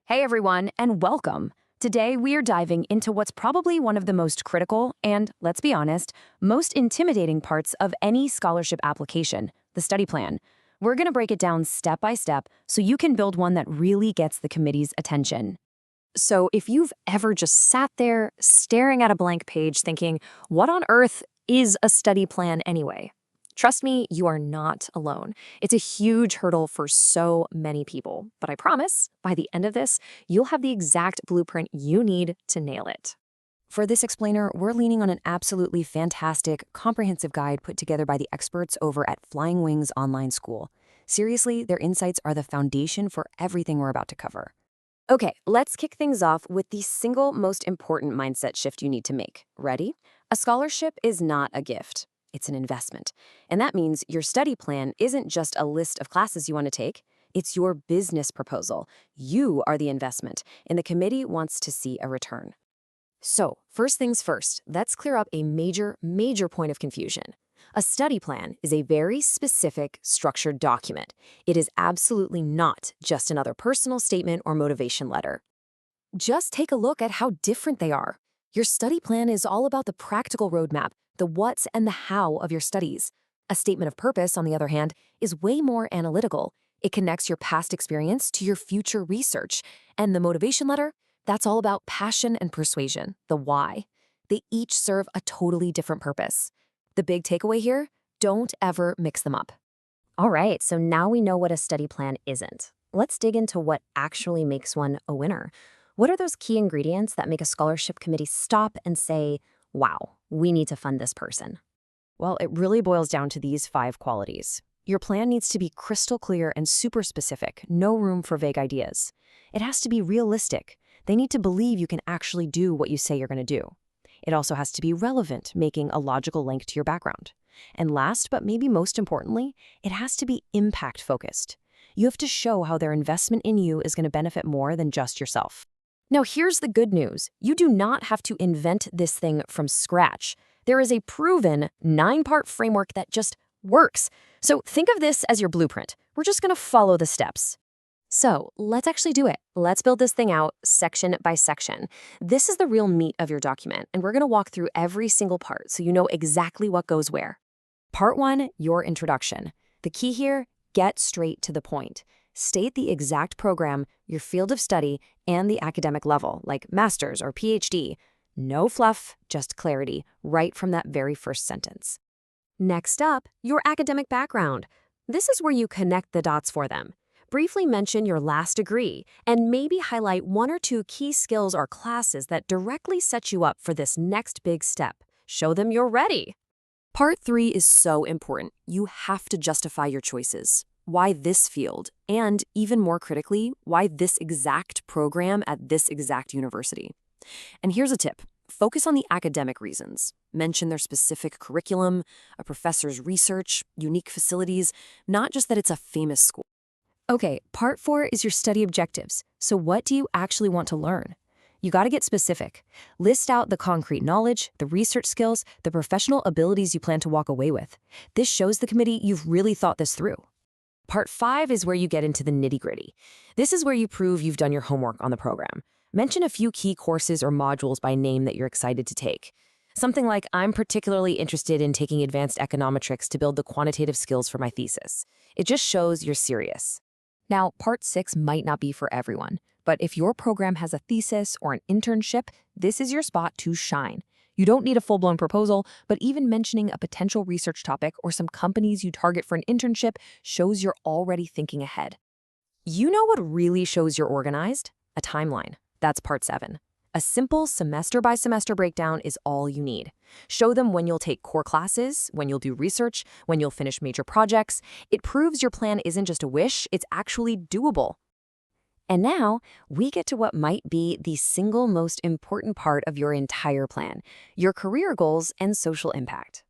Hey everyone, and welcome. Today we are diving into what's probably one of the most critical and, let's be honest, most intimidating parts of any scholarship application, the study plan. We're going to break it down step by step so you can build one that really gets the committee's attention. So if you've ever just sat there staring at a blank page thinking, what on earth is a study plan anyway? Trust me, you are not alone. It's a huge hurdle for so many people, but I promise, by the end of this, you'll have the exact blueprint you need to nail it. For this explainer, we're leaning on an absolutely fantastic, comprehensive guide put together by the experts over at Flying Wings Online School. Seriously, their insights are the foundation for everything we're about to cover. Okay, let's kick things off with the single most important mindset shift you need to make. Ready? A scholarship is not a gift. It's an investment. And that means your study plan isn't just a list of classes you want to take. It's your business proposal. You are the investment, and the committee wants to see a return. So, first things first, let's clear up a major point of confusion. A study plan is a very specific, structured document. It is absolutely not just another personal statement or motivation letter. Just take a look at how different they are. Your study plan is all about the practical roadmap, the what's and the how of your studies. A statement of purpose, on the other hand, is way more analytical. It connects your past experience to your future research. And the motivation letter, that's all about passion and persuasion, the why. They each serve a totally different purpose. The big takeaway here, don't ever mix them up. All right, so now we know what a study plan isn't. Let's dig into what actually makes one a winner. What are those key ingredients that make a scholarship committee stop and say, wow, we need to fund this person? Well, it really boils down to these 5 qualities. Your plan needs to be crystal clear and super specific, no room for vague ideas. It has to be realistic. They need to believe you can actually do what you say you're going to do. It also has to be relevant, making a logical link to your background. And last, but maybe most importantly, it has to be impact-focused. You have to show how their investment in you is going to benefit more than just yourself. Now, here's the good news. You do not have to invent this thing from scratch. There is a proven 9-part framework that just works. So think of this as your blueprint. We're just going to follow the steps. So let's actually do it. Let's build this thing out section by section. This is the real meat of your document, and we're going to walk through every single part so you know exactly what goes where. Part 1, your introduction. The key here, get straight to the point. State the exact program, your field of study, and the academic level, like master's or PhD. No fluff, just clarity, right from that very first sentence. Next up, your academic background. This is where you connect the dots for them. Briefly mention your last degree, and maybe highlight 1 or 2 key skills or classes that directly set you up for this next big step. Show them you're ready. Part 3 is so important. You have to justify your choices. Why this field, and even more critically, why this exact program at this exact university. And here's a tip. Focus on the academic reasons. Mention their specific curriculum, a professor's research, unique facilities, not just that it's a famous school. Okay, part 4 is your study objectives. So what do you actually want to learn? You got to get specific. List out the concrete knowledge, the research skills, the professional abilities you plan to walk away with. This shows the committee you've really thought this through. Part 5 is where you get into the nitty-gritty. This is where you prove you've done your homework on the program. Mention a few key courses or modules by name that you're excited to take. Something like, I'm particularly interested in taking advanced econometrics to build the quantitative skills for my thesis. It just shows you're serious. Now, Part 6 might not be for everyone, but if your program has a thesis or an internship, this is your spot to shine. You don't need a full-blown proposal, but even mentioning a potential research topic or some companies you target for an internship shows you're already thinking ahead. You know what really shows you're organized? A timeline. That's Part 7. A simple semester-by-semester breakdown is all you need. Show them when you'll take core classes, when you'll do research, when you'll finish major projects. It proves your plan isn't just a wish, it's actually doable. And now, we get to what might be the single most important part of your entire plan, your career goals and social impact.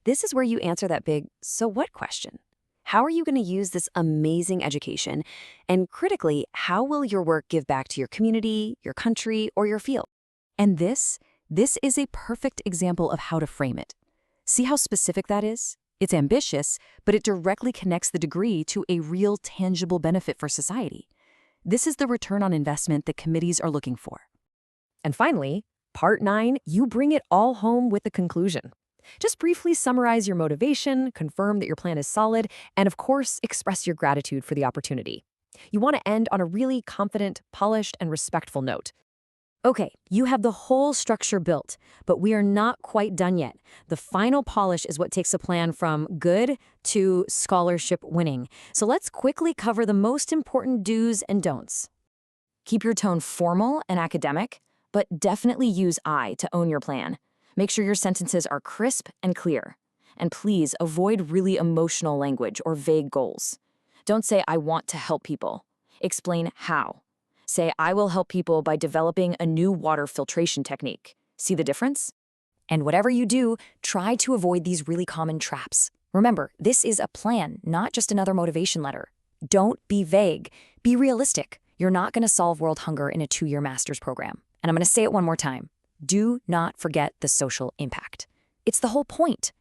This is where you answer that big, so what question? How are you going to use this amazing education? And critically, how will your work give back to your community, your country, or your field? And this is a perfect example of how to frame it. See how specific that is? It's ambitious, but it directly connects the degree to a real tangible benefit for society. This is the return on investment that committees are looking for. And finally, Part 9, you bring it all home with the conclusion. Just briefly summarize your motivation, confirm that your plan is solid, and of course, express your gratitude for the opportunity. You want to end on a really confident, polished, and respectful note. Okay, you have the whole structure built, but we are not quite done yet. The final polish is what takes a plan from good to scholarship winning. So let's quickly cover the most important do's and don'ts. Keep your tone formal and academic, but definitely use I to own your plan. Make sure your sentences are crisp and clear. And please avoid really emotional language or vague goals. Don't say, I want to help people. Explain how. Say, I will help people by developing a new water filtration technique. See the difference? And whatever you do, try to avoid these really common traps. Remember, this is a plan, not just another motivation letter. Don't be vague. Be realistic. You're not going to solve world hunger in a 2-year master's program. And I'm going to say it one more time. Do not forget the social impact. It's the whole point.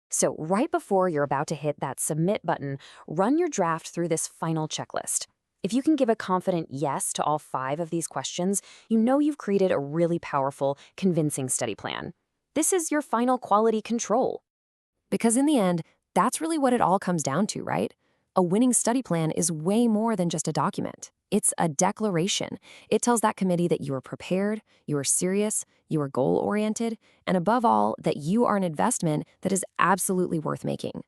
So right before you're about to hit that submit button, run your draft through this final checklist. If you can give a confident yes to all 5 of these questions, you know you've created a really powerful, convincing study plan. This is your final quality control. Because in the end, that's really what it all comes down to, right? A winning study plan is way more than just a document. It's a declaration. It tells that committee that you are prepared, you are serious, you are goal-oriented, and above all, that you are an investment that is absolutely worth making.